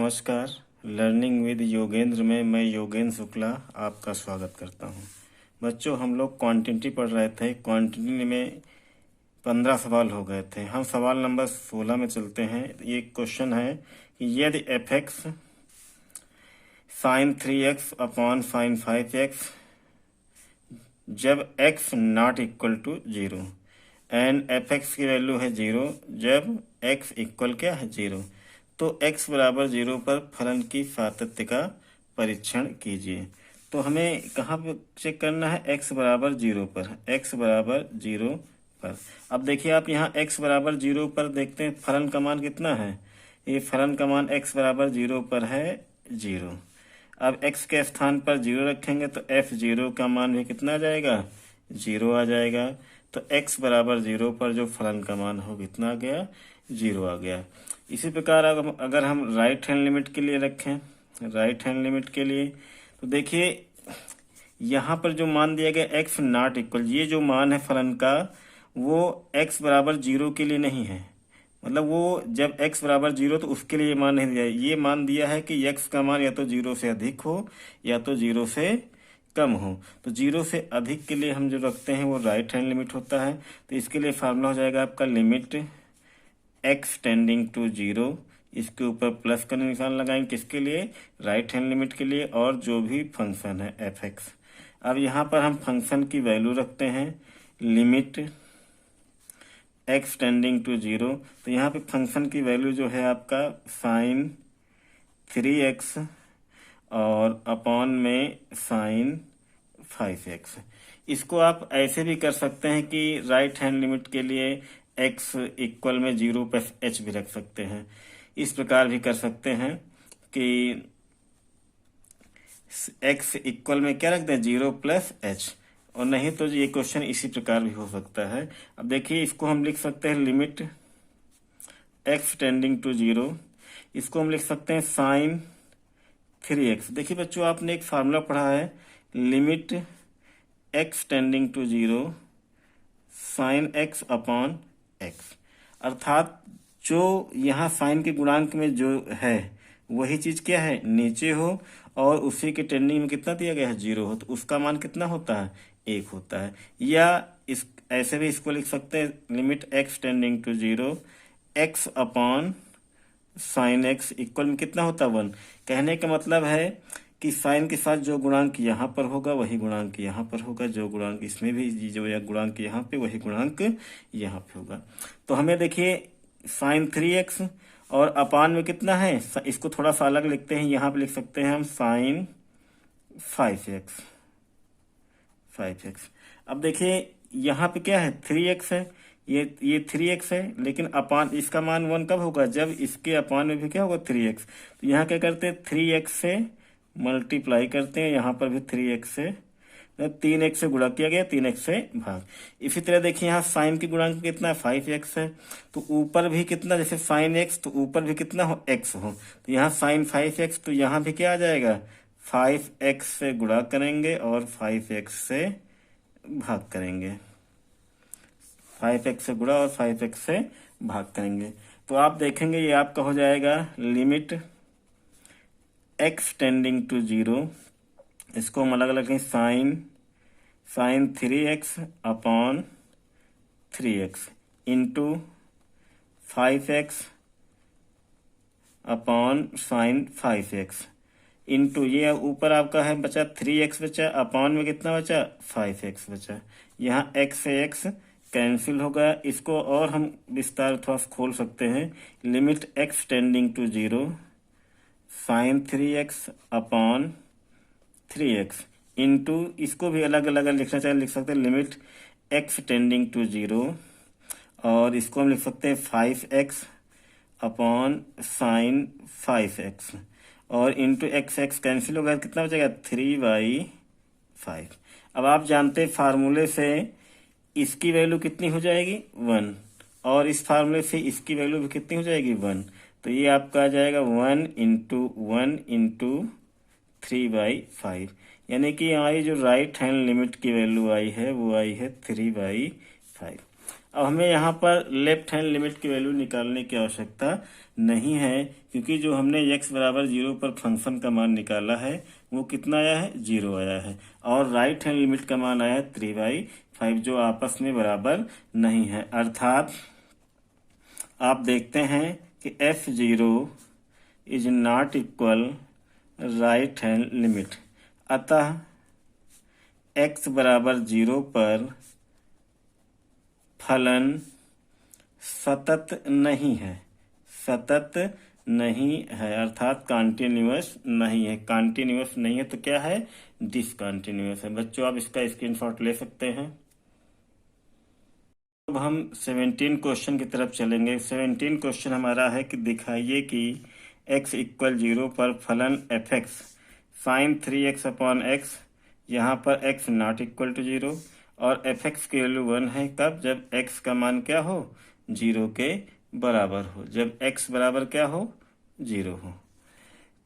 नमस्कार। Learning with Yogendra में मैं योगेंद्र शुक्ला आपका स्वागत करता हूं। बच्चों, हम लोग क्वांटिटी पढ़ रहे थे। क्वांटिटी में 15 सवाल हो गए थे। हम सवाल नंबर 16 में चलते हैं। ये क्वेश्चन है कि यदि f x sine 3x upon sine 5x जब x not equal to 0 and f x की वैल्यू है 0 जब x इक्वल क्या है 0, तो x बराबर 0 पर फलन की सातत्य का परीक्षण कीजिए। तो हमें कहाँ पर चेक करना है? x बराबर 0 पर। x बराबर 0 पर। अब देखिए आप यहाँ x बराबर 0 पर देखते हैं फलन का मान कितना है। ये फलन का मान x बराबर 0 पर है 0। अब x के स्थान पर 0 रखेंगे तो f0 का मान भी कितना आ जाएगा? 0 आ जाएगा। तो x बराबर 0 पर जो फलन का मान हो कितना आ गया? 0 आ गया। इसी प्रकार अगर हम राइट हैंड लिमिट के लिए रखें, राइट हैंड लिमिट के लिए, तो देखिए यहाँ पर जो मान दिया गया x नॉट इक्वल, ये जो मान है फलन का वो x बराबर 0 के लिए नहीं है। मतलब वो जब x बराबर 0 तो उसके लिए मान नहीं दिया। ये मान दिया है कि x का मान या तो 0 से अधिक हो या तो 0 से कम हो। तो 0 से अधिक के लिए हम जो रखते हैं वो राइट हैंड लिमिट होता है। तो इसके लिए फार्मूला हो जाएगा आपका लिमिट x टेंडिंग टू 0, इसके ऊपर प्लस का निशान लगाएंगे किसके लिए? राइट हैंड लिमिट के लिए, और जो भी फंक्शन है एफ एक्स। अब यहाँ पर हम फंक्शन की वैल्यू रखते हैं लिमिट x टेंडिंग टू 0। तो यहाँ पे फंक्शन की वैल्यू जो है आपका साइन 3x और अपॉन में साइन 5x। इसको आप ऐसे भी कर सकते हैं कि राइट हैंड लिमिट के लिए x इक्वल में 0 प्लस h भी रख सकते हैं। इस प्रकार भी कर सकते हैं कि x इक्वल में क्या रख दें? 0 प्लस h। और नहीं तो ये क्वेश्चन इसी प्रकार भी हो सकता है। अब देखिए इसको हम लिख सकते हैं लिमिट x टेंडिंग टू 0। इसको हम लिख सकते हैं साइन 3x। देखिए बच्चों, आपने एक फार्मूला पढ़ा है limit x tending to 0 sine x upon x। अर्थात जो यहाँ साइन के गुणांक में जो है वही चीज क्या है? नीचे हो, और उसी के टेंडिंग में कितना दिया गया है? 0 हो, तो उसका मान कितना होता है? 1 होता है। या इस ऐसे भी इसको लिख सकते हैं limit x tending to 0 x upon sine x equal में कितना होता है? 1। कहने का मतलब है कि साइन के साथ जो गुणांक यहाँ पर होगा वही गुणांक यहाँ पर होगा, जो गुणांक इसमें भी जो गुणांक यहाँ पे वही गुणांक यहाँ पे होगा। तो हमें देखिए साइन 3x और अपान में कितना है? इसको थोड़ा सा अलग लिखते हैं। यहाँ पे लिख सकते हैं हम साइन 5x। अब देखिए यहाँ पे क्या है? 3x है। ये 3x है, लेकिन अपान इसका मान 1 कब होगा? जब इसके अपान में भी क्या होगा? 3x। तो यहाँ क्या करते हैं? 3x से मल्टीप्लाई करते हैं, यहाँ पर भी 3x से, 3x से गुणा किया गया, 3x से भाग। इसी तरह देखिए यहाँ साइन की गुणांक कितना है? 5x है। तो ऊपर भी कितना, जैसे साइन x तो ऊपर भी कितना हो? x हो। तो यहाँ साइन 5x, तो यहाँ भी क्या आ जाएगा? 5x से गुणा करेंगे और 5x से भाग करेंगे। 5x से गुणा और 5x से भाग करेंगे। तो आप देखेंगे ये आपका हो जाएगा लिमिट x टेंडिंग टू 0। इसको हम अलग अलग sine 3x upon 3x into 5x upon sine 5x into ये ऊपर आपका है बचा 3x बचा, अपॉन में कितना बचा? 5x बचा। यहाँ x से x कैंसिल होगा। इसको और हम विस्तार थोड़ा खोल सकते हैं। Limit x tending to 0 sine 3x upon 3x into, इसको भी अलग अलग लिखना चाहिए, लिख सकते हैं लिमिट x टेंडिंग टू 0, और इसको हम लिख सकते हैं 5x अपॉन साइन 5x, और इंटू x कैंसिल होगा, कितना बचेगा? 3/5। अब आप जानते हैं फार्मूले से इसकी वैल्यू कितनी हो जाएगी? 1, और इस फार्मूले से इसकी वैल्यू भी कितनी हो जाएगी? 1। तो ये आपका आ जाएगा 1 इंटू 3/5, यानी कि हमारी जो राइट हैंड लिमिट की वैल्यू आई है वो आई है 3/5। अब हमें यहाँ पर लेफ्ट हैंड लिमिट की वैल्यू निकालने की आवश्यकता नहीं है, क्योंकि जो हमने x बराबर 0 पर फंक्शन का मान निकाला है वो कितना आया है, 0 आया है। और राइट हैंड लिमिट का मान आया है 3/5, जो आपस में बराबर नहीं है। अर्थात आप देखते हैं कि f0 is not equal right hand limit. अतः x बराबर 0 पर फलन सतत नहीं है, सतत नहीं है, अर्थात कॉन्टिन्यूअस नहीं है। कॉन्टिन्यूअस नहीं है तो क्या है, डिसकॉन्टिन्यूअस है। बच्चों आप इसका स्क्रीनशॉट ले सकते हैं। अब हम 17 क्वेश्चन की तरफ चलेंगे। 17 क्वेश्चन हमारा है कि दिखाइए कि x इक्वल 0 पर फलन F x sine 3x upon x, यहाँ पर x नॉट इक्वल टू 0 और एफ एक्स की वैल्यू 1 है। कब, जब x का मान क्या हो, 0 के बराबर हो, जब x बराबर क्या हो, 0 हो।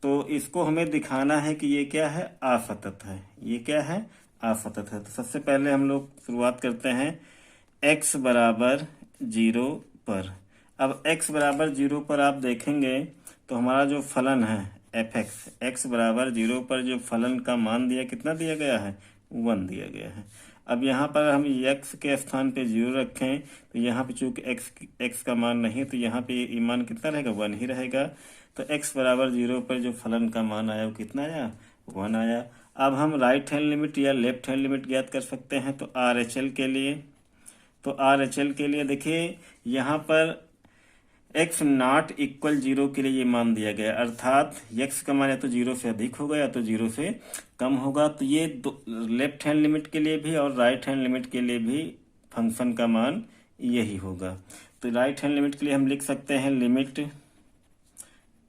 तो इसको हमें दिखाना है कि ये क्या है, असतत है। ये क्या है, असतत है। तो सबसे पहले हम लोग शुरुआत करते हैं x बराबर 0 पर। अब x बराबर 0 पर आप देखेंगे तो हमारा जो फलन है एफ एक्स, x बराबर 0 पर जो फलन का मान दिया, कितना दिया गया है, 1 दिया गया है। अब यहाँ पर हम x के स्थान पे 0 रखें तो यहाँ पे चूंकि x का मान नहीं, तो यहाँ पे ये मान कितना रहेगा, 1 ही रहेगा। तो x बराबर 0 पर जो फलन का मान आया वो कितना आया, 1 आया। अब हम राइट हैंड लिमिट या लेफ्ट हैंड लिमिट ज्ञात कर सकते हैं। तो RHL के लिए, तो RHL के लिए देखिए यहाँ पर x नॉट इक्वल 0 के लिए ये मान दिया गया, अर्थात x का मान या तो 0 से अधिक होगा या तो 0 से कम होगा। तो ये लेफ्ट हैंड लिमिट के लिए भी और राइट हैंड लिमिट के लिए भी फंक्शन का मान यही होगा। तो राइट हैंड लिमिट के लिए हम लिख सकते हैं लिमिट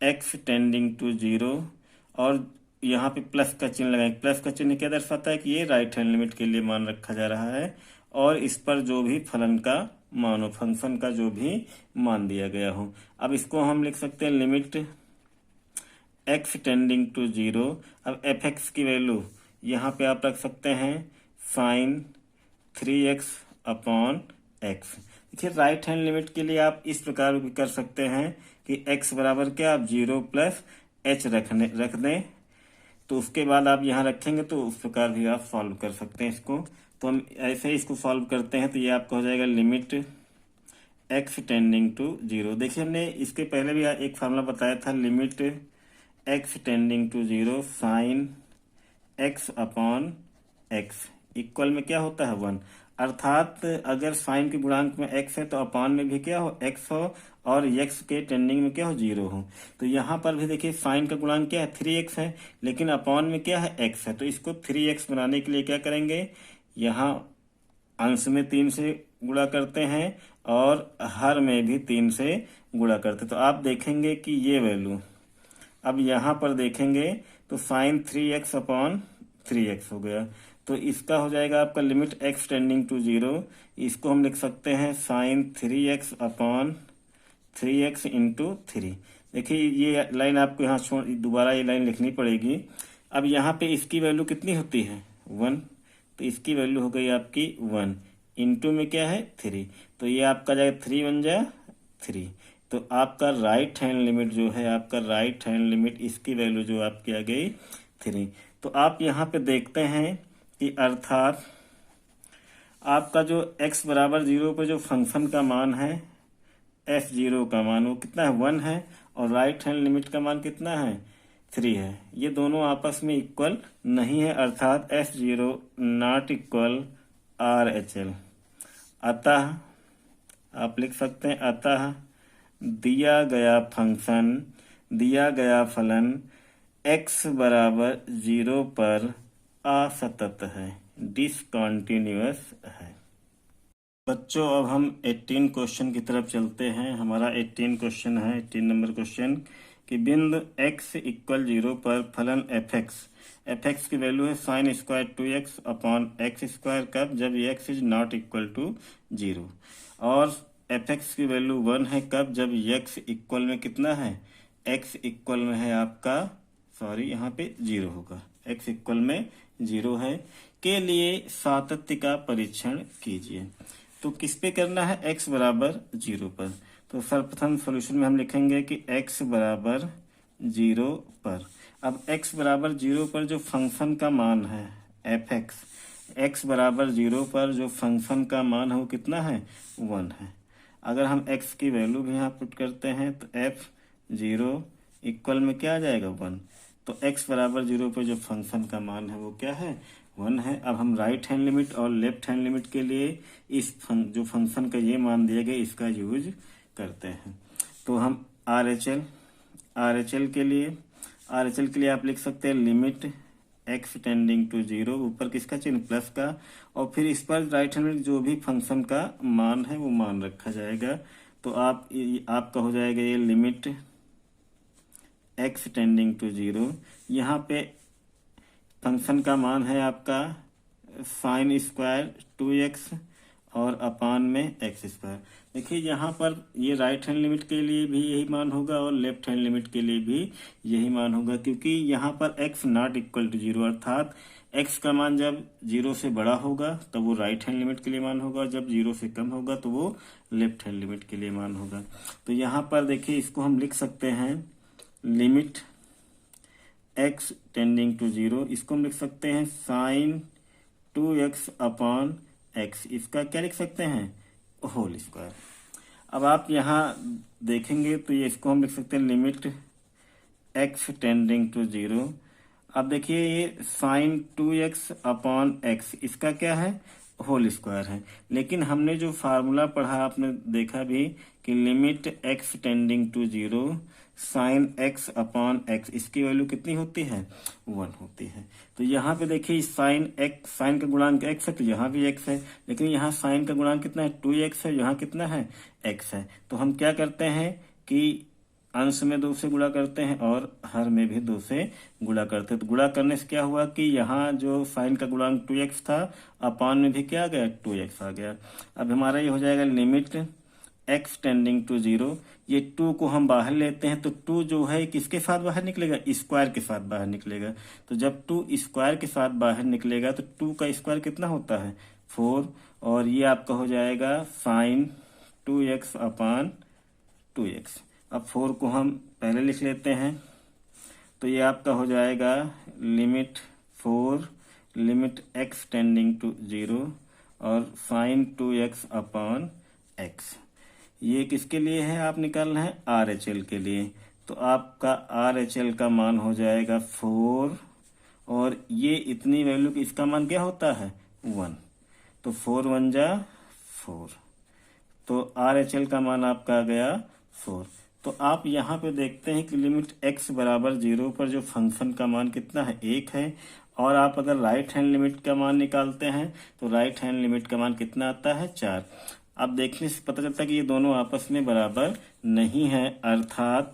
x टेंडिंग टू 0, और यहाँ पे प्लस का चिन्ह लगाएंगे। प्लस का चिन्ह क्या दर्शाता है कि ये राइट हैंड लिमिट के लिए मान रखा जा रहा है, और इस पर जो भी फलन का मान हो, फंक्शन का जो भी मान दिया गया हो। अब इसको हम लिख सकते हैं लिमिट x टेंडिंग टू 0। अब एफ एक्स की वैल्यू यहाँ पे आप रख सकते हैं साइन 3x अपॉन एक्स। देखिए राइट हैंड लिमिट के लिए आप इस प्रकार भी कर सकते हैं कि x बराबर क्या, आप 0 प्लस h रख दें, तो उसके बाद आप यहाँ रखेंगे, तो उस प्रकार भी आप सॉल्व कर सकते हैं इसको। तो हम ऐसे ही इसको सॉल्व करते हैं, तो ये आपका हो जाएगा लिमिट x टेंडिंग टू 0। देखिए हमने इसके पहले भी एक फार्मूला बताया था, limit x tending to 0 sine x upon x equal में क्या होता है, 1। अर्थात अगर साइन के गुणांक में x है तो अपॉन में भी क्या हो, x हो, और x के टेंडिंग में क्या हो, 0 हो। तो यहाँ पर भी देखिए साइन का गुणांक क्या है, 3x है, लेकिन अपॉन में क्या है, x है। तो इसको 3x बनाने के लिए क्या करेंगे, यहाँ अंश में 3 से गुणा करते हैं और हर में भी 3 से गुणा करते हैं। तो आप देखेंगे कि ये वैल्यू, अब यहाँ पर देखेंगे तो साइन 3x अपॉन 3x हो गया। तो इसका हो जाएगा आपका लिमिट x टेंडिंग टू 0। इसको हम लिख सकते हैं sign 3x upon 3x into 3। देखिए ये लाइन आपको यहाँ छोड़, दोबारा ये लाइन लिखनी पड़ेगी। अब यहाँ पे इसकी वैल्यू कितनी होती है, 1, तो इसकी वैल्यू हो गई आपकी 1 इंटू में क्या है, 3। तो ये आपका जाएगा 3 बन जाए 3। तो आपका राइट हैंड लिमिट जो है, आपका राइट हैंड लिमिट इसकी वैल्यू जो आपकी आ गई 3। तो आप यहाँ पे देखते हैं कि अर्थात आपका जो x बराबर 0 पर जो फंक्शन का मान है, f0 का मान वो कितना है, 1 है, और राइट हैंड लिमिट का मान कितना है, 3 है। ये दोनों आपस में इक्वल नहीं है, अर्थात f0 नॉट इक्वल RHL। अतः आप लिख सकते हैं, अतः दिया गया फंक्शन, दिया गया फलन x बराबर 0 पर असतत है, डिसकंटिन्यूअस है। बच्चों अब हम 18 क्वेश्चन की तरफ चलते हैं। हमारा 18 क्वेश्चन है, 18 नंबर क्वेश्चन कि बिंदु x इक्वल 0 पर फलन एफ एक्स की वैल्यू है sine square 2x upon x square, कब, जब x is not equal to 0, और एफ एक्स की वैल्यू 1 है, कब, जब x इक्वल में कितना है, x इक्वल में है आपका, सॉरी यहाँ पे 0 होगा, x इक्वल में 0 है, के लिए सातत्य का परीक्षण कीजिए। तो किस पे करना है, x बराबर 0 पर। तो सर्वप्रथम सॉल्यूशन में हम लिखेंगे कि x बराबर 0 पर। अब x बराबर 0 पर जो फंक्शन का मान है fx, x बराबर 0 पर जो फंक्शन का मान है वो कितना है, 1 है। अगर हम x की वैल्यू भी यहाँ पुट करते हैं तो f0 इक्वल में क्या आ जाएगा, 1। तो x बराबर 0 पर जो फंक्शन का मान है वो क्या है, 1 है। अब हम राइट हैंड लिमिट और लेफ्ट हैंड लिमिट के लिए जो फंक्शन का ये मान दिया गया इसका यूज करते हैं। तो हम RHL के लिए आप लिख सकते हैं लिमिट x टेंडिंग टू 0, ऊपर किसका चिन्ह, प्लस का, और फिर इस पर राइट हैंड में जो भी फंक्शन का मान है वो मान रखा जाएगा। तो आपका हो जाएगा ये लिमिट x टेंडिंग टू 0। यहाँ पे फंक्शन का मान है आपका साइन स्क्वायर 2x और अपान में x स्क्वायर। देखिए यहाँ पर ये राइट हैंड लिमिट के लिए भी यही मान होगा और लेफ्ट हैंड लिमिट के लिए भी यही मान होगा, क्योंकि यहाँ पर x नॉट इक्वल टू 0, अर्थात x का मान जब 0 से बड़ा होगा तब वो राइट हैंड लिमिट के लिए मान होगा, जब 0 से कम होगा तो वो लेफ्ट हैंड लिमिट के लिए मान होगा। तो यहाँ पर देखिए इसको हम लिख सकते हैं लिमिट x टेंडिंग टू 0, इसको हम लिख सकते हैं साइन 2x अपॉन x, इसका क्या लिख सकते हैं, होल स्क्वायर। अब आप यहाँ देखेंगे तो ये इसको हम लिख सकते हैं लिमिट x टेंडिंग टू 0। अब देखिए ये साइन 2x अपॉन x, इसका क्या है, होल स्क्वायर है। लेकिन हमने जो फार्मूला पढ़ा आपने देखा भी कि limit x tending to 0 sine x upon x, इसकी वैल्यू कितनी होती है, 1 होती है। तो यहाँ पे देखिए साइन का गुणांक x है तो यहाँ भी x है, लेकिन यहाँ साइन का गुणांक कितना है, 2x है, यहाँ कितना है, x है। तो हम क्या करते हैं कि अंश में 2 से गुणा करते हैं और हर में भी 2 से गुणा करते हैं। तो गुणा करने से क्या हुआ कि यहाँ जो साइन का गुणांक 2x था, अपान में भी क्या आ गया, 2x आ गया। अब हमारा ये हो जाएगा लिमिट x टेंडिंग टू 0। ये 2 को हम बाहर लेते हैं तो 2 जो है किसके साथ बाहर निकलेगा, स्क्वायर के साथ बाहर निकलेगा। तो जब 2 स्क्वायर के साथ बाहर निकलेगा तो 2 का स्क्वायर कितना होता है, 4, और ये आपका हो जाएगा साइन 2x अपान 2x। अब 4 को हम पहले लिख लेते हैं तो ये आपका हो जाएगा limit 4 limit x tending to 0 और साइन 2x अपॉन x। ये किसके लिए है, आप निकालना है RHL के लिए। तो आपका RHL का मान हो जाएगा 4 और ये इतनी वैल्यू की इसका मान क्या होता है, 1। तो 4 1 जा 4, तो RHL का मान आपका आ गया 4। तो आप यहाँ पे देखते हैं कि लिमिट x बराबर 0 पर जो फंक्शन का मान कितना है, 1 है। और आप अगर राइट हैंड लिमिट का मान निकालते हैं तो राइट हैंड लिमिट का मान कितना आता है, 4। अब देखने से पता चलता है कि ये दोनों आपस में बराबर नहीं है, अर्थात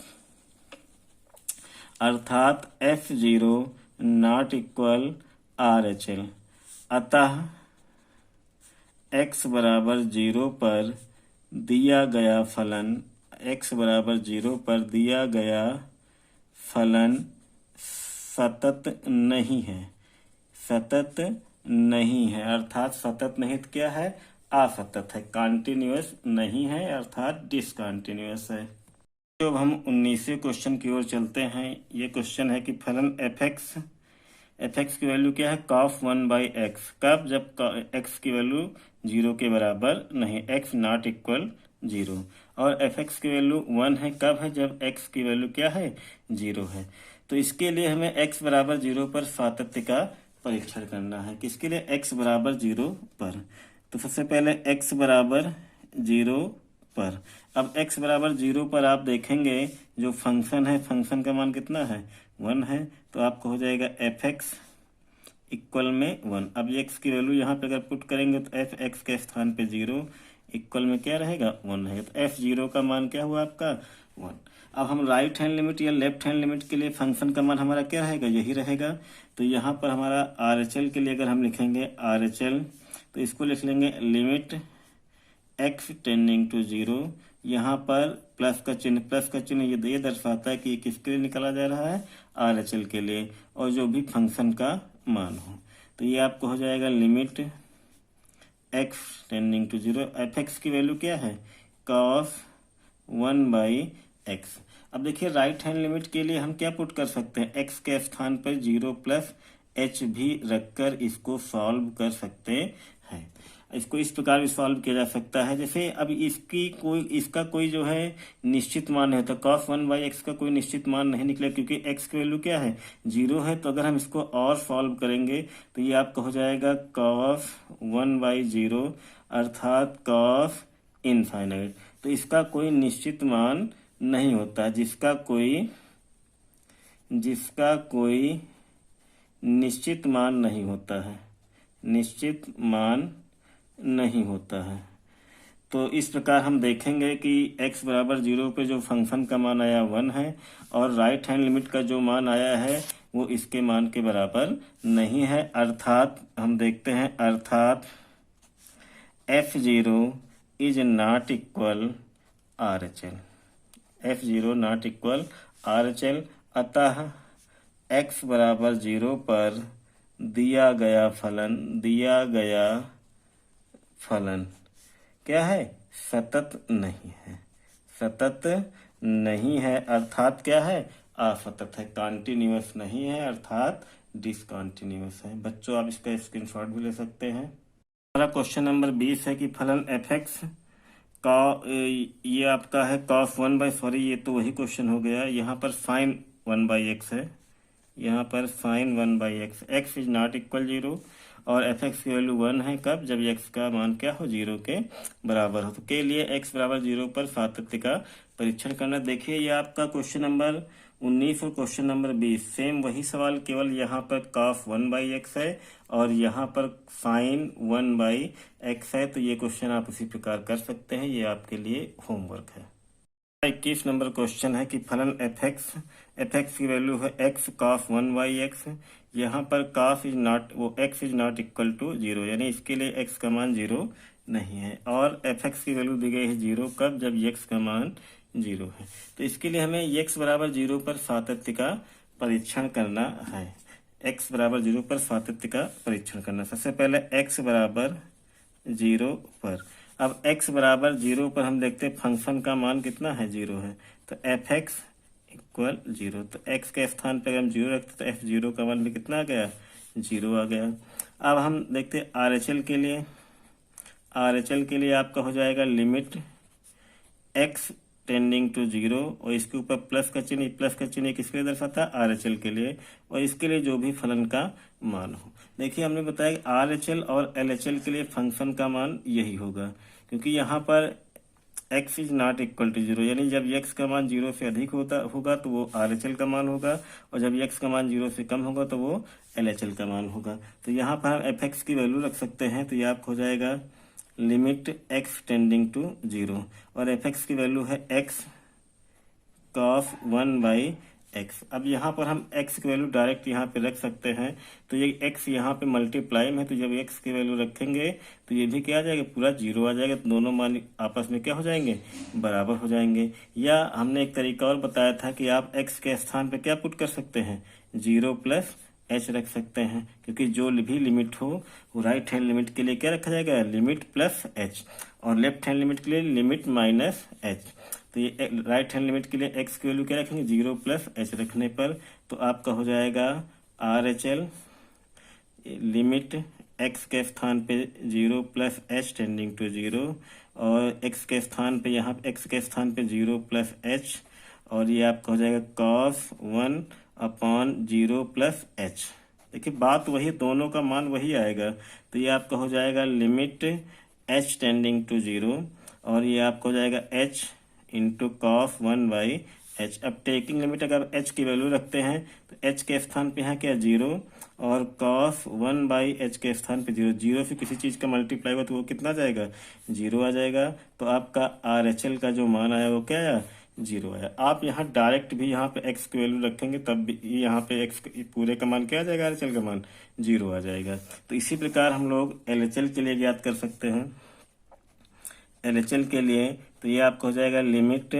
f0 नॉट इक्वल RHL। अतः x बराबर 0 पर दिया गया फलन, x बराबर 0 पर दिया गया फलन सतत नहीं है, अर्थात सतत नहीं तो क्या है, असतत है, कॉन्टिन्यूअस नहीं है, अर्थात डिसकंटिन्यूअस है। तो अब हम 19वें क्वेश्चन की ओर चलते हैं। ये क्वेश्चन है कि फलन fx की वैल्यू क्या है, कॉफ 1/x, कब, जब x की वैल्यू 0 के बराबर नहीं, x नॉट इक्वल 0, और fx की वैल्यू 1 है, कब है, जब x की वैल्यू क्या है, 0 है। तो इसके लिए हमें x बराबर 0 पर सातत्य का परीक्षण करना है। किसके लिए, x बराबर 0 पर। तो सबसे पहले x बराबर 0 पर, अब x बराबर 0 पर आप देखेंगे जो फंक्शन है, फंक्शन का मान कितना है, 1 है। तो आपको हो जाएगा fx इक्वल में 1। अब x की वैल्यू यहाँ पे अगर पुट करेंगे तो fx के स्थान पे 0 इक्वल में क्या रहेगा, 1 रहेगा। तो f0 का मान क्या हुआ आपका, 1। अब हम राइट हैंड लिमिट या लेफ्ट हैंड लिमिट के लिए फंक्शन का मान हमारा क्या रहेगा, यही रहेगा। तो यहाँ पर हमारा RHL के लिए अगर हम लिखेंगे RHL तो इसको लिख लेंगे लिमिट x टेंडिंग टू 0। यहाँ पर प्लस का चिन्ह ये दर्शाता है कि किसके लिए निकाला जा रहा है, RHL के लिए, और जो भी फंक्शन का मान हो। तो ये आपको हो जाएगा limit x tending to zero, F x की वैल्यू क्या है कॉस 1/x। अब देखिए राइट हैंड लिमिट के लिए हम क्या पुट कर सकते हैं, एक्स के स्थान पर 0 प्लस एच भी रखकर इसको सॉल्व कर सकते हैं। इसको इस प्रकार भी सॉल्व किया जा सकता है, जैसे अब इसका कोई जो है निश्चित मान है, तो cos 1/x का कोई निश्चित मान नहीं निकलेगा क्योंकि x की वैल्यू क्या है 0 है। तो अगर हम इसको और सॉल्व करेंगे तो ये आपका हो जाएगा cos 1/0 अर्थात cos इनफाइनाइट। तो इसका कोई निश्चित मान नहीं होता, जिसका कोई निश्चित मान नहीं होता है, निश्चित मान नहीं होता है। तो इस प्रकार हम देखेंगे कि x बराबर 0 पे जो फंक्शन का मान आया 1 है और राइट हैंड लिमिट का जो मान आया है वो इसके मान के बराबर नहीं है। अर्थात हम देखते हैं अर्थात f0 is not equal RHL, f0 not equal RHL। अतः x बराबर 0 पर दिया गया फलन क्या है, सतत नहीं है, सतत नहीं है अर्थात क्या है, असतत है, कॉन्टिन्यूअस नहीं है अर्थात डिसकॉन्टिन्यूअस है। बच्चों आप इसका स्क्रीनशॉट भी ले सकते हैं। हमारा क्वेश्चन नंबर 20 है कि फलन एफ एक्स का ये आपका है cos 1/, ये तो वही क्वेश्चन हो गया। यहाँ पर sin 1/x है, यहाँ पर sin 1/x, x is not equal 0 और एफ एक्स की वैल्यू 1 है, कब, जब x का मान क्या हो 0 के बराबर हो। तो के लिए x बराबर 0 पर सातत्य का परीक्षण करना। देखिए ये आपका क्वेश्चन नंबर 19 और क्वेश्चन नंबर 20 सेम वही सवाल, केवल यहाँ पर cos 1/x है और यहाँ पर sin 1/x है। तो ये क्वेश्चन आप उसी प्रकार कर सकते हैं, ये आपके लिए होमवर्क है। 21 नंबर क्वेश्चन है कि फलन एफ एक्स की वैल्यू है x cos 1/x। यहाँ पर cos is not x is not equal to 0, यानी इसके लिए x का मान 0 नहीं है और एफ एक्स की वैल्यू दी गई है 0, कब, जब x का मान 0 है। तो इसके लिए हमें x बराबर 0 पर सातत्य का परीक्षण करना है, x बराबर 0 पर सातत्य का परीक्षण करना। सबसे पहले x बराबर 0 पर, अब x बराबर 0 पर हम देखते हैं फंक्शन का मान कितना है 0 है, तो एफ एक्स इक्वल 0। तो x के स्थान पर हम 0 रखते तो f0 का मान भी कितना आ गया 0 आ गया। अब हम देखते हैं RHL के लिए, RHL के लिए आपका हो जाएगा लिमिट x टेंडिंग टू 0 और इसके ऊपर प्लस का चिन्ह किसके लिए दर्शाता है RHL के लिए, और इसके लिए जो भी फलन का मान हो। देखिए हमने बताया कि RHL और LHL के लिए फंक्शन का मान यही होगा, क्योंकि यहाँ पर x is not equal to 0, यानी जब x का मान 0 से अधिक होगा तो वो RHL का मान होगा और जब x का मान 0 से कम होगा तो वो LHL का मान होगा। तो यहाँ पर हम एफ एक्स की वैल्यू रख सकते हैं, तो ये आपको हो जाएगा लिमिट x टेंडिंग टू 0 और एफ एक्स की वैल्यू है x cos 1/x। अब यहाँ पर हम x की वैल्यू डायरेक्ट यहाँ पे रख सकते हैं, तो ये x यहाँ पे मल्टीप्लाई में, तो जब x की वैल्यू रखेंगे तो ये भी क्या आ जाएगा, पूरा 0 आ जाएगा, तो दोनों मान आपस में क्या हो जाएंगे, बराबर हो जाएंगे। या हमने एक तरीका और बताया था कि आप x के स्थान पे क्या पुट कर सकते हैं, 0 प्लस h रख सकते हैं, क्योंकि जो भी लिमिट हो वो राइट हैंड लिमिट के लिए क्या रखा जाएगा, लिमिट प्लस h, और लेफ्ट हैंड लिमिट के लिए लिमिट माइनस h। तो ये राइट हैंड लिमिट के लिए x की वैल्यू क्या रखेंगे, 0 प्लस h रखने पर तो आपका हो जाएगा RHL लिमिट x के स्थान पे 0 प्लस h टेंडिंग टू 0 और x के स्थान पे, यहाँ x के स्थान पे 0 प्लस h, और ये आपका हो जाएगा cos 1/0 प्लस h। देखिए बात वही, दोनों का मान वही आएगा, तो ये आपका हो जाएगा लिमिट h टेंडिंग टू 0 और ये आपका हो जाएगा h इंटू cos 1/h। अब टेकिंग लिमिट अगर h की वैल्यू रखते हैं तो h के स्थान पे यहाँ क्या 0 और cos 1/h के स्थान पे 0 से किसी चीज का मल्टीप्लाई हुआ तो वो कितना जाएगा, 0 आ जाएगा। तो आपका RHL का जो मान आया वो क्या आया, 0 आया। आप यहाँ डायरेक्ट भी यहाँ पे x की वैल्यू रखेंगे तब भी यहाँ पे x पूरे का मान क्या आ जाएगा, RHL का मान 0 आ जाएगा। तो इसी प्रकार हम लोग LHL के लिए ज्ञात कर सकते हैं। LHL के लिए तो ये आपको हो जाएगा limit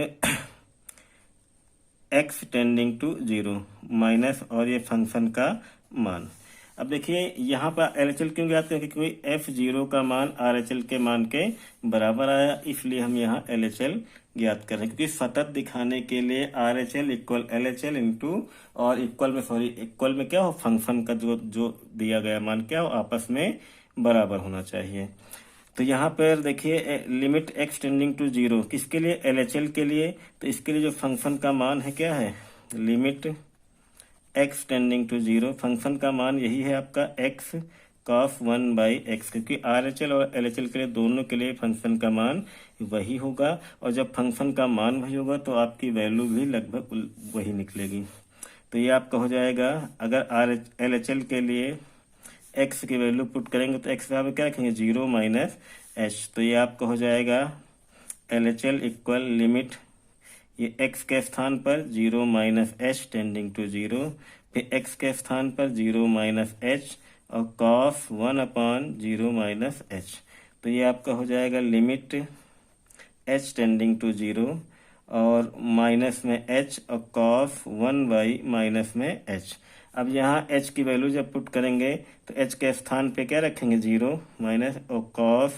x tending to 0 minus और ये फंक्शन का मान। अब देखिए यहाँ पर LHL क्यों ज्ञात करें, क्योंकि F0 का मान RHL के मान के बराबर आया, इसलिए हम यहाँ LHL ज्ञात कर रहे हैं, क्योंकि सतत दिखाने के लिए RHL इक्वल LHL इंटू और इक्वल में क्या हो, फंक्शन का जो जो दिया गया मान क्या हो, आपस में बराबर होना चाहिए। तो यहाँ पर देखिए लिमिट x टेंडिंग टू 0 किसके लिए, LHL के लिए। तो इसके लिए जो फंक्शन का मान है क्या है, limit x tending to 0, function का मान यही है आपका x कॉस 1/x, क्योंकि RHL और LHL के लिए दोनों के लिए फंक्शन का मान वही होगा, और जब फंक्शन का मान वही होगा तो आपकी वैल्यू भी लगभग वही निकलेगी। तो ये आपका हो जाएगा, अगर LHL के लिए x की वैल्यू पुट करेंगे तो x बराबर क्या रखेंगे, 0 माइनस h। तो ये आपका हो जाएगा LHL इक्वल लिमिट, ये x के स्थान पर 0 माइनस एच टेंडिंग टू 0, फिर x के स्थान पर 0 माइनस एच और कॉस 1/0 माइनस एच। तो ये आपका हो जाएगा लिमिट h टेंडिंग टू 0 और माइनस में h और कॉस 1/माइनस में h। अब यहाँ h की वैल्यू जब पुट करेंगे तो h के स्थान पे क्या रखेंगे, 0 माइनस और कॉस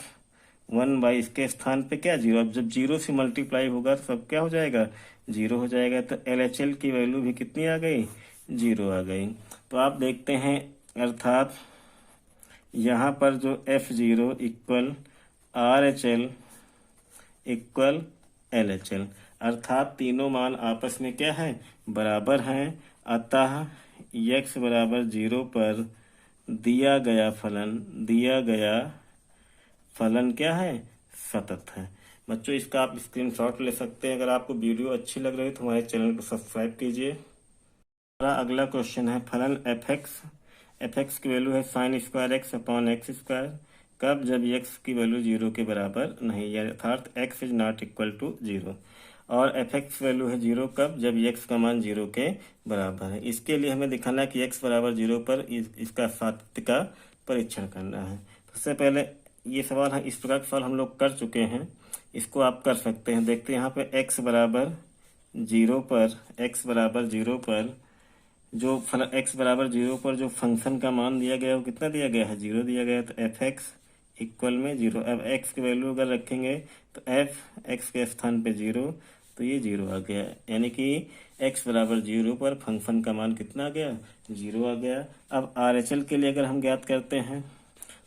1/, इसके स्थान पे क्या 0। अब जब 0 से मल्टीप्लाई होगा तो सब क्या हो जाएगा, 0 हो जाएगा। तो LHL की वैल्यू भी कितनी आ गई, 0 आ गई। तो आप देखते हैं, अर्थात यहाँ पर जो F0 equal RHL equal LHL, अर्थात तीनों मान आपस में क्या है, बराबर हैं। अतः x बराबर 0 पर दिया गया फलन क्या है, सतत है। बच्चों इसका आप स्क्रीनशॉट ले सकते हैं। अगर आपको वीडियो अच्छी लग रही है तो हमारे चैनल को सब्सक्राइब कीजिए। हमारा अगला क्वेश्चन है, फलन एफ एक्स की वैल्यू है sine square x upon x square, कब, जब x की वैल्यू 0 के बराबर नहीं है, अर्थात x is not equal to 0। और एफ वैल्यू है 0 कब, जब x का मान 0 के बराबर है। इसके लिए हमें दिखाना है कि x बराबर 0 पर इसका सातत्य का परीक्षण करना है। तो सबसे पहले ये सवाल है, इस प्रकार का सवाल हम लोग कर चुके हैं, इसको आप कर सकते हैं। देखते हैं यहाँ पे x बराबर 0 पर जो x बराबर 0 पर जो फंक्शन का मान दिया गया है वो कितना दिया गया है, 0 दिया गया है। तो एफ एक्स इक्वल में 0, अब x की वैल्यू अगर रखेंगे तो एफ एक्स के स्थान पे 0, तो ये 0 आ गया, यानी कि x बराबर 0 पर फंक्शन का मान कितना आ गया, 0 आ गया। अब RHL के लिए अगर हम ज्ञात करते हैं,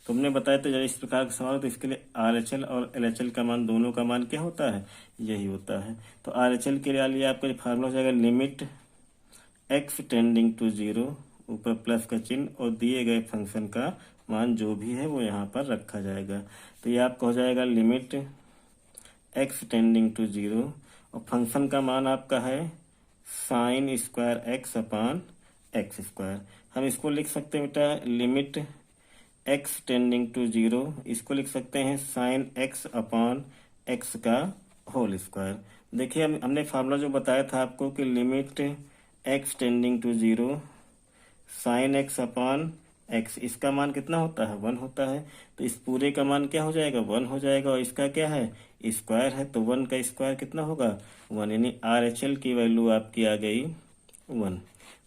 तुमने बताया तो जब इस प्रकार का सवाल तो इसके लिए RHL और LHL का मान, दोनों का मान क्या होता है, यही होता है। तो RHL के लिए आपका फार्मूला हो जाएगा लिमिट x टेंडिंग टू 0, ऊपर प्लस का चिन्ह और दिए गए फंक्शन का मान जो भी है वो यहाँ पर रखा जाएगा। तो ये आपका हो जाएगा लिमिट x टेंडिंग टू 0 और फंक्शन का मान आपका है sine square x upon x square. हम इसको लिख सकते हैं बेटा लिमिट x टेंडिंग टू 0, इसको लिख सकते हैं साइन x अपॉन एक्स का होल स्क्वायर। देखिए हमने फार्मूला जो बताया था आपको कि limit x tending to 0 sine x upon x, इसका मान कितना होता है, 1 होता है। तो इस पूरे का मान क्या हो जाएगा, 1 हो जाएगा, और इसका क्या है, स्क्वायर है, तो 1 का स्क्वायर कितना होगा, 1, यानी RHL की वैल्यू आपकी आ गई 1।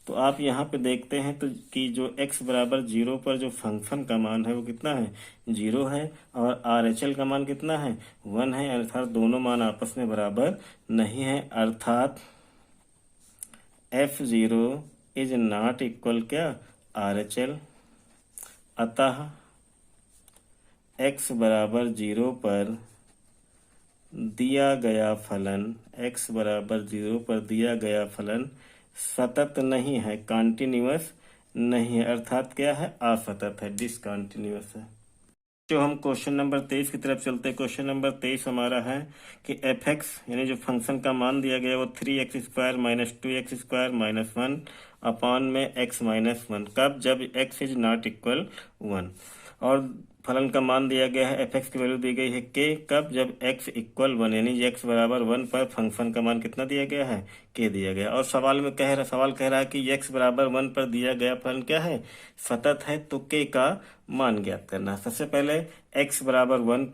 तो आप यहाँ पे देखते हैं तो कि जो x बराबर 0 पर जो फंक्शन का मान है वो कितना है, 0 है, और RHL का मान कितना है, 1 है, अर्थात दोनों मान आपस में बराबर नहीं है, अर्थात F0 इज नॉट इक्वल क्या, RHL। अतः x बराबर 0 पर दिया गया फलन सतत नहीं है, कॉन्टिन्यूअस नहीं है, अर्थात क्या है, असतत है, डिसकंटिन्यूअस है। जो हम क्वेश्चन नंबर 23 की तरफ चलते हैं, क्वेश्चन नंबर 23 हमारा है कि एफ एक्स यानी जो फंक्शन का मान दिया गया वो 3x² minus 2x² minus 1 upon में x माइनस 1, कब, जब x इज नॉट इक्वल 1। और फलन का मान दिया गया है, एफ एक्स की वैल्यू दी गई है k, कब, जब x इक्वल 1, यानी x बराबर 1 पर फंक्शन का मान कितना दिया गया है, k दिया गया। और सवाल कह रहा है कि x बराबर 1 पर दिया गया फलन क्या है, सतत है, तो k का मान ज्ञात करना है। सबसे पहले x बराबर 1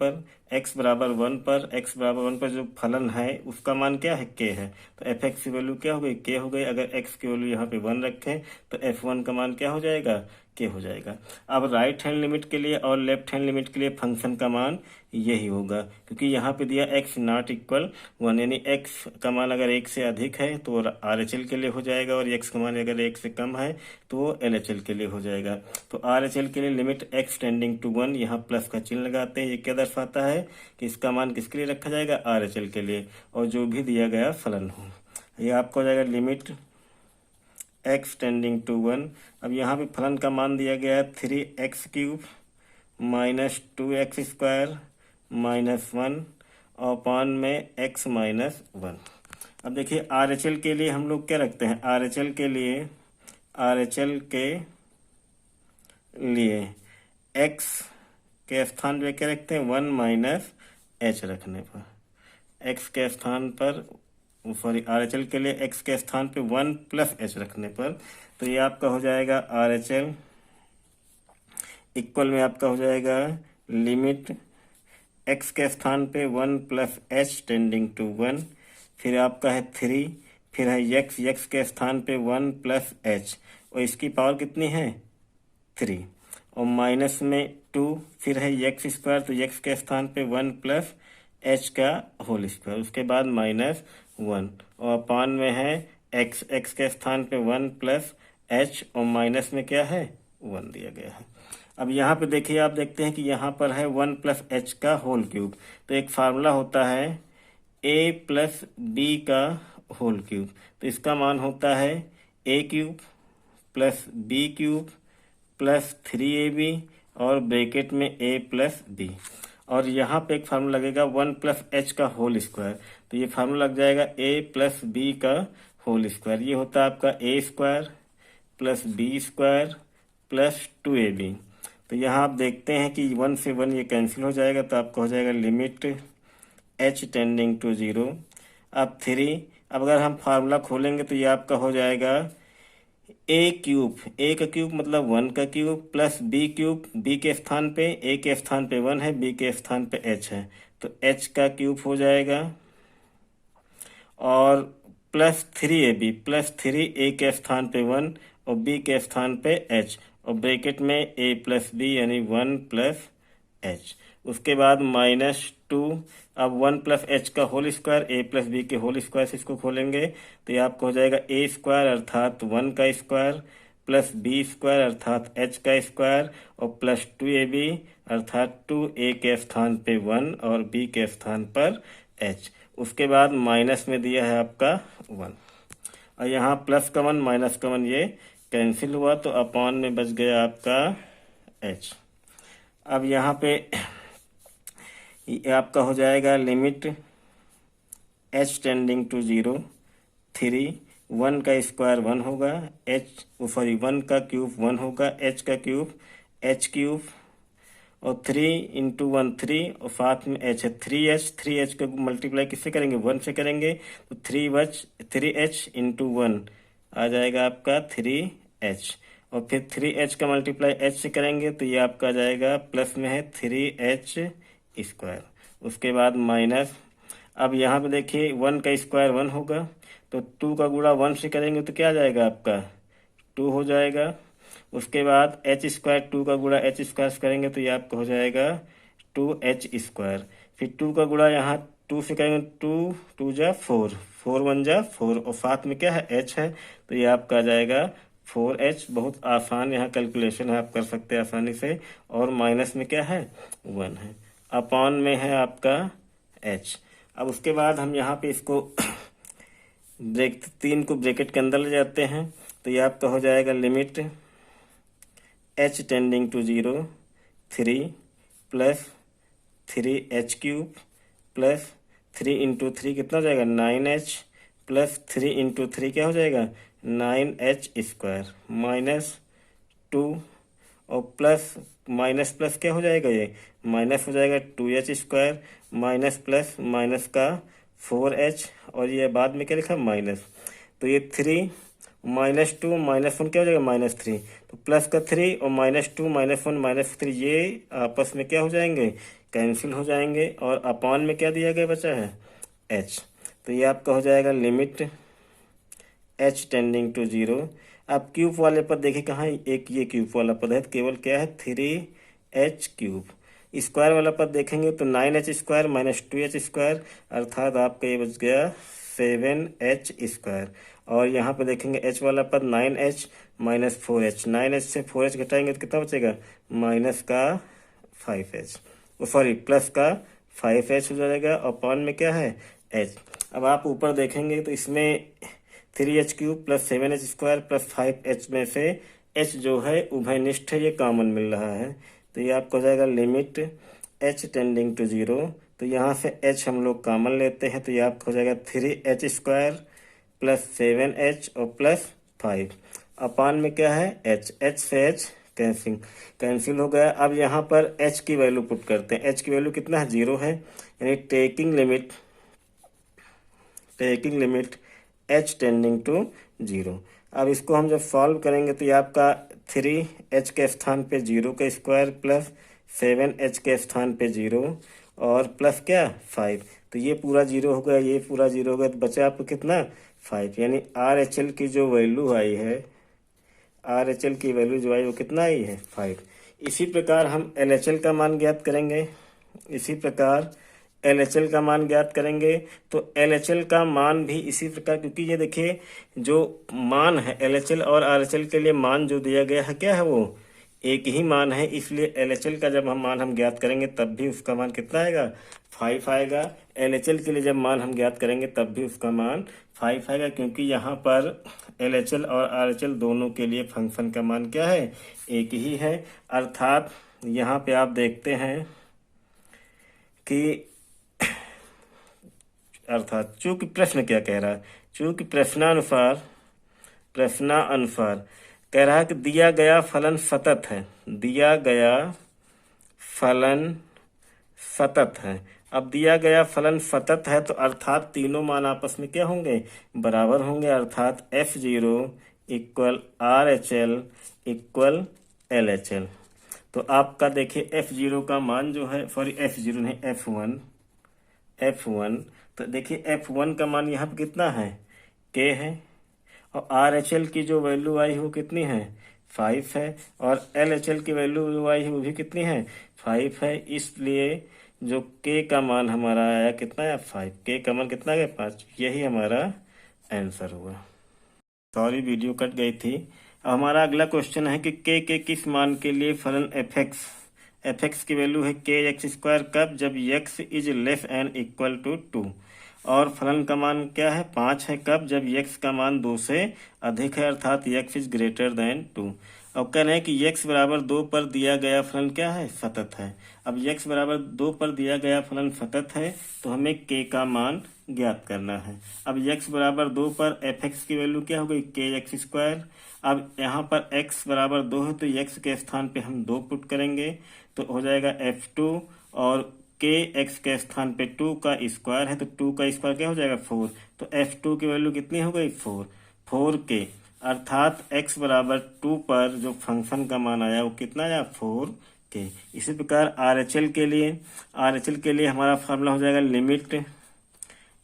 पर जो फलन है उसका मान क्या है, k है, तो एफ एक्स की वैल्यू क्या हो गई, k हो गई। अगर x की वैल्यू यहाँ पे 1 रखें तो f1 का मान क्या हो जाएगा, के हो जाएगा। अब राइट हैंड लिमिट के लिए और लेफ्ट हैंड लिमिट के लिए फंक्शन का मान यही होगा, क्योंकि यहाँ पे दिया x नॉट इक्वल 1, यानी x का मान अगर 1 से अधिक है तो RHL के लिए हो जाएगा, और x का मान अगर 1 से कम है तो वो LHL के लिए हो जाएगा। तो RHL के लिए लिमिट x टेंडिंग टू 1, यहाँ प्लस का चिन्ह लगाते हैं। ये क्या दर्शाता है कि इसका मान किसके लिए रखा जाएगा, RHL के लिए, और जो भी दिया गया फलन हो। ये आपका हो जाएगा लिमिट x टेंडिंग टू 1। अब यहाँ पे फलन का मान दिया गया है 3x³ माइनस 2x² माइनस 1 और पान में x माइनस 1। अब देखिए RHL के लिए हम लोग क्या रखते हैं, RHL के लिए x के स्थान पे क्या रखते हैं, 1 माइनस h रखने पर, x के स्थान पर सॉरी RHL के लिए x के स्थान पे 1 प्लस h रखने पर, तो ये आपका हो जाएगा RHL इक्वल में आपका हो जाएगा लिमिट x के स्थान पे 1 प्लस h टेंडिंग टू 1, फिर आपका है 3, फिर है x के स्थान पे 1 प्लस h, और इसकी पावर कितनी है 3, और माइनस में 2, फिर है x², तो x के स्थान पे 1 प्लस h का होल स्क्वायर, उसके बाद माइनस 1, और पान में है x के स्थान पे 1 प्लस h, और माइनस में क्या है 1 दिया गया है। अब यहाँ पे देखिए, आप देखते हैं कि यहाँ पर है 1 प्लस h का होल क्यूब, तो एक फार्मूला होता है a प्लस b का होल क्यूब, तो इसका मान होता है a³ plus b³ plus 3ab और ब्रैकेट में a प्लस b, और यहाँ पे एक फार्मूला लगेगा 1 प्लस h का होल स्क्वायर, तो ये फार्मूला लग जाएगा a प्लस b का होल स्क्वायर, ये होता है आपका a² plus b² plus 2ab। तो यहाँ आप देखते हैं कि 1 से 1 ये कैंसिल हो जाएगा, तो आपका हो जाएगा लिमिट h टेंडिंग टू 0। अब 3, अब अगर हम फार्मूला खोलेंगे तो ये आपका हो जाएगा a³ का क्यूब मतलब 1 का क्यूब प्लस b³ b के स्थान पे a के स्थान पे 1 है, b के स्थान पे h है, तो h का क्यूब हो जाएगा, और प्लस 3ab प्लस 3a के स्थान पे 1 और b के स्थान पे h, और ब्रैकेट में a प्लस b यानी 1 प्लस h, उसके बाद माइनस 2। अब 1 प्लस h का whole square a plus b के होल स्क्वायर से इसको खोलेंगे तो ये आपको हो जाएगा a² अर्थात 1 का स्क्वायर प्लस b² अर्थात h का स्क्वायर और प्लस 2ab अर्थात 2a के स्थान पे 1 और b के स्थान पर h, उसके बाद माइनस में दिया है आपका 1, और यहाँ प्लस का 1 माइनस का 1 ये कैंसिल हुआ, तो अपॉन में बच गया आपका h। अब यहाँ पे ये आपका हो जाएगा लिमिट h टेंडिंग टू 0, 3, 1 का स्क्वायर 1 होगा, 1 का क्यूब 1 होगा, h का क्यूब h³ और 3 इंटू 1 3 और साथ में h है 3h का मल्टीप्लाई किससे करेंगे 1 से करेंगे, तो 3h इंटू 1 आ जाएगा आपका 3h, और फिर 3h का मल्टीप्लाई h से करेंगे तो ये आपका आ जाएगा प्लस में है 3h², उसके बाद माइनस। अब यहाँ पे देखिए 1 का स्क्वायर 1 होगा, तो 2 का गुणा 1 से करेंगे तो क्या आ जाएगा आपका 2 हो जाएगा, उसके बाद h², 2 का गुणा h² से करेंगे तो ये आपका हो जाएगा 2h², फिर 2 का गुणा यहाँ 2 से करेंगे 2 2 जा 4, 4 1 जा 4 और साथ में क्या है h है, तो ये आपका आ जाएगा 4h। बहुत आसान यहाँ कैलकुलेशन है, आप कर सकते हैं आसानी से, और माइनस में क्या है 1 है, अपॉन में है आपका h। अब उसके बाद हम यहाँ पे इसको 3 को ब्रैकेट के अंदर ले जाते हैं, तो ये आपका हो जाएगा limit h tending to 0, 3 plus 3h³ plus 3 into 3 कितना हो जाएगा 9h प्लस 3 इंटू 3 क्या हो जाएगा 9h² माइनस 2 और प्लस माइनस प्लस क्या हो जाएगा, ये माइनस हो जाएगा 2h² माइनस प्लस माइनस का 4h, और ये बाद में क्या लिखा माइनस, तो ये 3 माइनस 2 माइनस 1 क्या हो जाएगा माइनस 3, तो प्लस का 3 और माइनस 2 माइनस 1 माइनस 3 ये आपस में क्या हो जाएंगे कैंसिल हो जाएंगे, और अपॉन में क्या दिया गया बचा है h, तो ये आपका हो जाएगा लिमिट h टेंडिंग टू 0। अब क्यूब वाले पद देखिए कहाँ, एक ये क्यूब वाला पद है तो केवल क्या है 3h³ स्क्वायर वाला पद देखेंगे तो 9h² माइनस 2h², अर्थात आपका ये बच गया 7h²। और यहाँ पे देखेंगे h वाला पद 9h माइनस 4h, 9h से 4h घटाएंगे तो कितना बचेगा, माइनस का 5h, सॉरी प्लस का 5h हो जाएगा, और पान में क्या है h। अब आप ऊपर देखेंगे तो इसमें 3h³ plus 7h² plus 5h में से h जो है उभयनिष्ठ है, ये कॉमन मिल रहा है, तो ये आपको हो जाएगा लिमिट h टेंडिंग टू 0। तो यहाँ से h हम लोग कॉमन लेते हैं तो ये आपको हो जाएगा 3h² प्लस 7h और प्लस 5, अपान में क्या है h से h कैंसिल हो गया। अब यहाँ पर h की वैल्यू पुट करते हैं, h की वैल्यू कितना है 0 है, यानी taking limit h tending to 0। अब इसको हम जब सॉल्व करेंगे तो ये आपका 3h के स्थान पे 0 का स्क्वायर प्लस 7h के स्थान पे 0 और प्लस क्या 5, तो ये पूरा 0 हो गया, ये पूरा 0 हो गया, तो बचा आपको कितना 5, यानी RHL की जो वैल्यू आई है, RHL की वैल्यू जो आई वो कितना आई है 5। इसी प्रकार हम LHL का मान ज्ञात करेंगे, LHL का मान ज्ञात करेंगे तो LHL का मान भी इसी प्रकार, क्योंकि ये देखिए जो मान है LHL और RHL के लिए मान जो दिया गया है क्या है, वो एक ही मान है, इसलिए LHL का जब हम ज्ञात करेंगे तब भी उसका मान कितना आएगा 5 आएगा। LHL के लिए जब मान हम ज्ञात करेंगे तब भी उसका मान 5 आएगा, क्योंकि यहाँ पर LHL और RHL दोनों के लिए फंक्शन का मान क्या है एक ही है। अर्थात यहाँ पे आप देखते हैं कि अर्थात चूंकि प्रश्न क्या कह रहा है, चूंकि प्रश्नानुसार कह रहा है कि दिया गया फलन सतत है, अब दिया गया फलन सतत है तो अर्थात तीनों मान आपस में क्या होंगे बराबर होंगे, अर्थात F0 equal RHL equal LHL। तो आपका देखिए F0 का मान जो है, सॉरी F0 नहीं F1, तो देखिए F1 का मान यहाँ पे कितना है K है, और RHL की जो वैल्यू आई वो कितनी है 5 है, और LHL की वैल्यू जो आई है वो भी कितनी है 5 है, इसलिए जो K का मान हमारा आया कितना है 5, K का मान कितना है 5, यही हमारा आंसर हुआ। सॉरी वीडियो कट गई थी। अब हमारा अगला क्वेश्चन है कि K के किस मान के लिए फलन fx की वैल्यू है kx² कब, जब x is less than equal to 2, और फलन का मान क्या है 5 है कब, जब x का मान 2 से अधिक है, अर्थात x इज ग्रेटर देन 2। अब कह रहे हैं कि x बराबर 2 पर दिया गया फलन क्या है सतत है। अब x बराबर 2 पर दिया गया फलन सतत है तो हमें k का मान ज्ञात करना है। अब x बराबर 2 पर fx की वैल्यू क्या हो गई kx²। अब यहाँ पर x बराबर 2 है तो x के स्थान पे हम 2 पुट करेंगे तो हो जाएगा F2, और k x के स्थान पे 2 का स्क्वायर है तो 2 का स्क्वायर क्या हो जाएगा 4, तो F2 की वैल्यू कितनी हो गई 4k, अर्थात x बराबर 2 पर जो फंक्शन का मान आया वो कितना आया 4k। इसी प्रकार RHL के लिए हमारा फार्मूला हो जाएगा लिमिट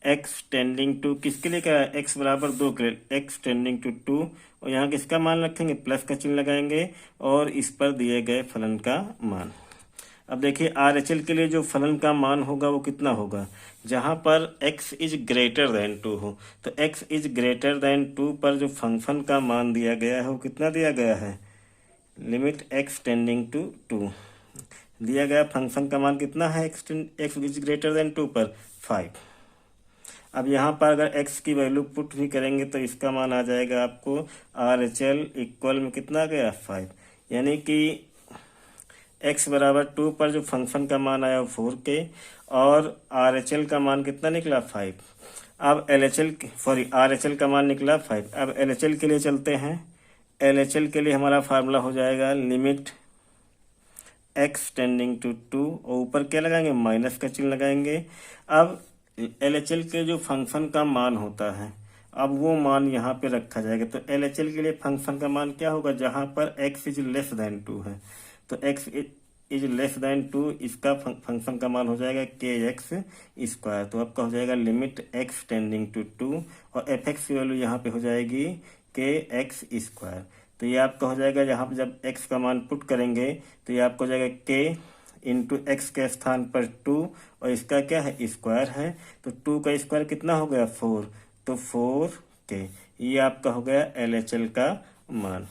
x टेंडिंग टू, किसके लिए क्या है x बराबर 2 के लिए x टेंडिंग टू 2, और यहाँ किसका मान रखेंगे प्लस का चिन्ह लगाएंगे और इस पर दिए गए फलन का मान। अब देखिए RHL के लिए जो फलन का मान होगा वो कितना होगा, जहां पर x इज ग्रेटर देन 2 हो, तो x इज ग्रेटर देन 2 पर जो फंक्शन का मान दिया गया है वो कितना दिया गया है लिमिट x टेंडिंग टू 2, दिया गया फंक्शन का मान कितना है x इज ग्रेटर देन 2 पर 5। अब यहाँ पर अगर x की वैल्यू पुट भी करेंगे तो इसका मान आ जाएगा आपको RHL इक्वल में कितना गया 5, यानी कि x बराबर 2 पर जो फंक्शन का मान आया 4k और RHL का मान कितना निकला 5। अब RHL का मान निकला 5। अब LHL के लिए चलते हैं। LHL के लिए हमारा फार्मूला हो जाएगा लिमिट x टेंडिंग टू 2, और ऊपर क्या लगाएंगे माइनस का चिन्ह लगाएंगे। अब LHL के जो फंक्शन का मान होता है अब वो मान यहाँ पे रखा जाएगा, तो LHL के लिए फंक्शन का मान क्या होगा, जहाँ पर x इज लेस देन 2 है तो x इज लेस देन 2, इसका फंक्शन का मान हो जाएगा kx², तो आपका हो जाएगा लिमिट x टेंडिंग टू 2, और fx की वैल्यू यहाँ पे हो जाएगी के एक्स स्क्वायर। तो ये आपका हो जाएगा, यहाँ पर जब एक्स का मान पुट करेंगे तो ये आपको हो जाएगा के इंटू एक्स के स्थान पर 2 और इसका क्या है स्क्वायर है, तो 2 का स्क्वायर कितना हो गया 4, तो 4 के। ये आपका हो गया LHL का मान।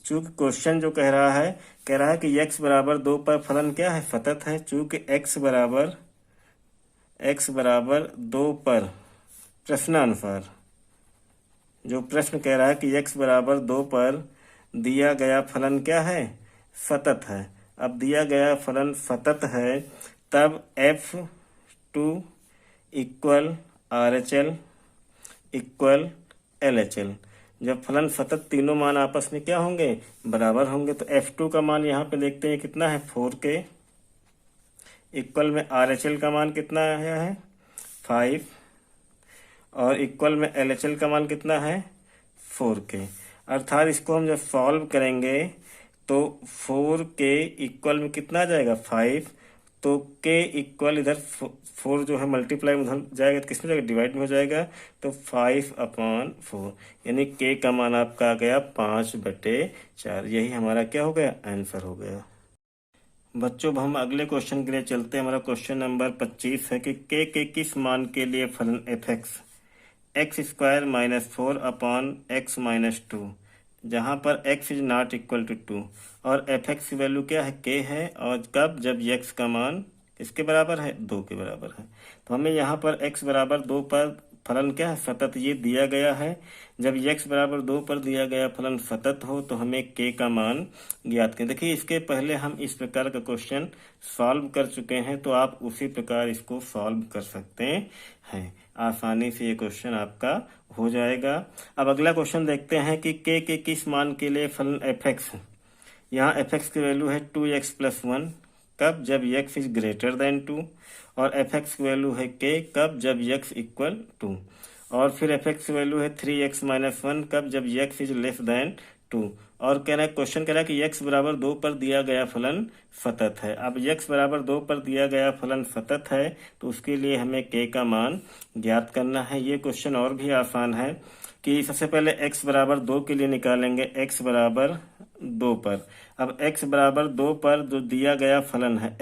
चूंकि क्वेश्चन जो कह रहा है कि x बराबर 2 पर फलन क्या है सतत है। चूंकि x बराबर 2 पर प्रश्नानुसार जो प्रश्न कह रहा है कि x बराबर 2 पर दिया गया फलन क्या है सतत है। अब दिया गया फलन सतत है तब F2 equal RHL equal LHL। जब फलन सतत तीनों मान आपस में क्या होंगे बराबर होंगे, तो F2 का मान यहाँ पे देखते हैं कितना है 4K इक्वल में RHL का मान कितना है 5 और इक्वल में LHL का मान कितना है 4K। अर्थात इसको हम जब सॉल्व करेंगे तो 4K इक्वल में कितना आ जाएगा 5, तो K इक्वल इधर 4 जो है मल्टीप्लाई में उधर जाएगा तो किस में जाएगा डिवाइड में हो जाएगा, तो 5/4 यानी K का मान आपका आ गया 5/4। यही हमारा क्या हो गया आंसर हो गया। बच्चों हम अगले क्वेश्चन के लिए चलते हैं। हमारा क्वेश्चन नंबर 25 है कि K के किस मान के लिए फलन fx x² - 4/x-2 जहां पर x is not equal to 2 और fx की वैल्यू क्या है k है, और कब जब x का मान किसके बराबर है 2 के बराबर है। तो हमें यहाँ पर x बराबर 2 पर फलन क्या है सतत ये दिया गया है। जब x बराबर 2 पर दिया गया फलन सतत हो तो हमें k का मान ज्ञात करें। देखिए इसके पहले हम इस प्रकार का क्वेश्चन सॉल्व कर चुके हैं, तो आप उसी प्रकार इसको सॉल्व कर सकते हैं। आसानी से ये क्वेश्चन आपका हो जाएगा। अब अगला क्वेश्चन देखते हैं कि k के किस मान के लिए फलन fx। यहाँ fx की वैल्यू है 2x+1 कब जब x इज ग्रेटर देन 2, और fx की वैल्यू है k कब जब x इक्वल 2, और फिर fx की वैल्यू है 3x-1 कब जब x इज लेस देन 2। और कह रहा है क्वेश्चन कह रहा है कि x बराबर 2 पर दिया गया फलन सतत है। अब x बराबर 2 पर दिया गया फलन सतत है तो उसके लिए हमें k का मान ज्ञात करना है। ये क्वेश्चन और भी आसान है कि सबसे पहले x बराबर 2 के लिए निकालेंगे x बराबर 2 पर। अब x बराबर 2 पर जो दिया गया फलन है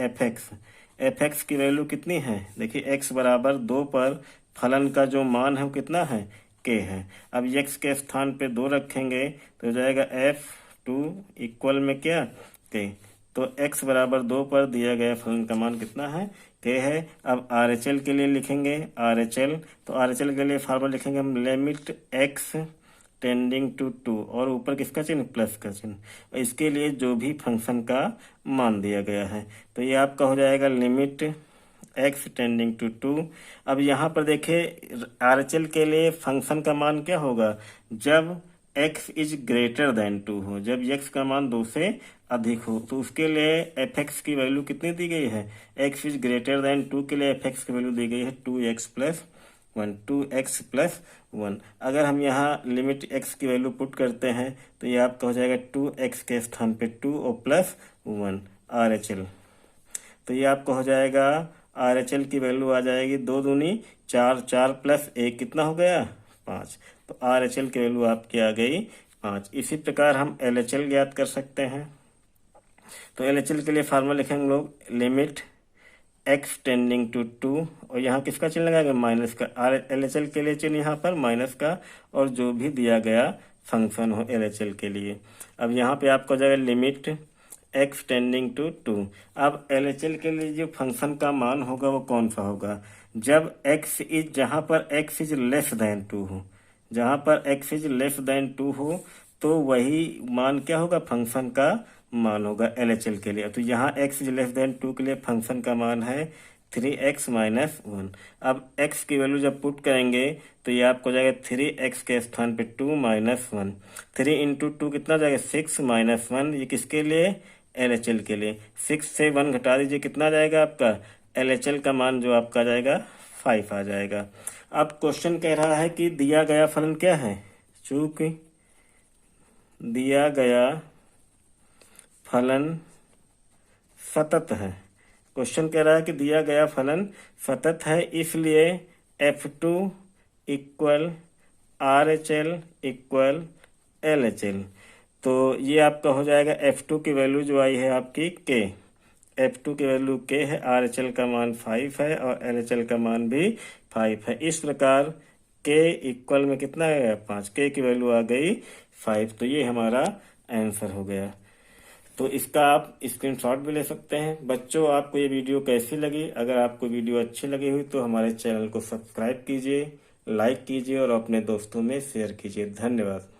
fx की वैल्यू कितनी है, देखिए x बराबर 2 पर फलन का जो मान है वो कितना है k है। अब x के स्थान पे 2 रखेंगे तो हो जाएगा f2 इक्वल में क्या k। तो x बराबर 2 पर दिया गया फलन का मान कितना है k है। अब RHL के लिए लिखेंगे RHL, तो RHL के लिए फार्मूला लिखेंगे हम लिमिट x टेंडिंग टू 2 और ऊपर किसका चिन्ह प्लस का चिन्ह। इसके लिए जो भी फंक्शन का मान दिया गया है तो ये आपका हो जाएगा लिमिट x टेंडिंग टू 2। अब यहाँ पर देखिए RHL के लिए फंक्शन का मान क्या होगा जब x इज ग्रेटर देन 2 हो, जब x का मान 2 से अधिक हो। तो उसके लिए fx की वैल्यू कितनी दी गई है, x इज ग्रेटर देन 2 के लिए fx की वैल्यू दी गई है 2x+1। अगर हम यहाँ लिमिट x की वैल्यू पुट करते हैं तो ये आपका हो जाएगा 2x के स्थान पे 2 और +1 RHL। तो ये आपका हो जाएगा RHL की वैल्यू आ जाएगी 2 दूनी 4, 4 + 1 कितना हो गया 5। तो RHL की वैल्यू आपकी आ गई 5। इसी प्रकार हम LHL ज्ञात कर सकते हैं। तो LHL के लिए फार्मूला लिखेंगे हम लोग लिमिट x टेंडिंग टू 2 और यहाँ किसका चिन्ह लगाएंगे माइनस का। LHL के लिए चिन्ह यहाँ पर माइनस का और जो भी दिया गया फंक्शन हो LHL के लिए। अब यहाँ पे आपको हो जाएगा लिमिट x टेंडिंग टू 2। अब LHL के लिए जो फंक्शन का मान होगा वो कौन सा होगा जब x इज जहाँ पर x इज लेस देन 2 हो, जहाँ पर x इज लेस देन 2 हो तो वही मान क्या होगा फंक्शन का मान होगा LHL के लिए। तो यहाँ x इज लेस देन 2 के लिए फंक्शन का मान है 3x-1। अब x की वैल्यू जब पुट करेंगे तो ये आपको जाएगा 3x के स्थान पे 2-1। 3 इंटू 2 कितना जाएगा 6-1। ये किसके लिए LHL के लिए। 6 से 1 घटा दीजिए कितना जाएगा आपका LHL का मान जो आपका जाएगा 5 आ जाएगा। अब क्वेश्चन कह रहा है कि दिया गया फलन क्या है, चूंकि दिया गया फलन सतत है। क्वेश्चन कह रहा है कि दिया गया फलन सतत है इसलिए f2 equal RHL equal LHL। तो ये आपका हो जाएगा F2 की वैल्यू जो आई है आपकी K, F2 की वैल्यू K है, RHL का मान 5 है और LHL का मान भी 5 है। इस प्रकार K इक्वल में कितना है 5, K की वैल्यू आ गई 5। तो ये हमारा आंसर हो गया। तो इसका आप स्क्रीनशॉट भी ले सकते हैं। बच्चों, आपको ये वीडियो कैसी लगी? अगर आपको वीडियो अच्छी लगी हुई तो हमारे चैनल को सब्सक्राइब कीजिए, लाइक कीजिए और अपने दोस्तों में शेयर कीजिए। धन्यवाद।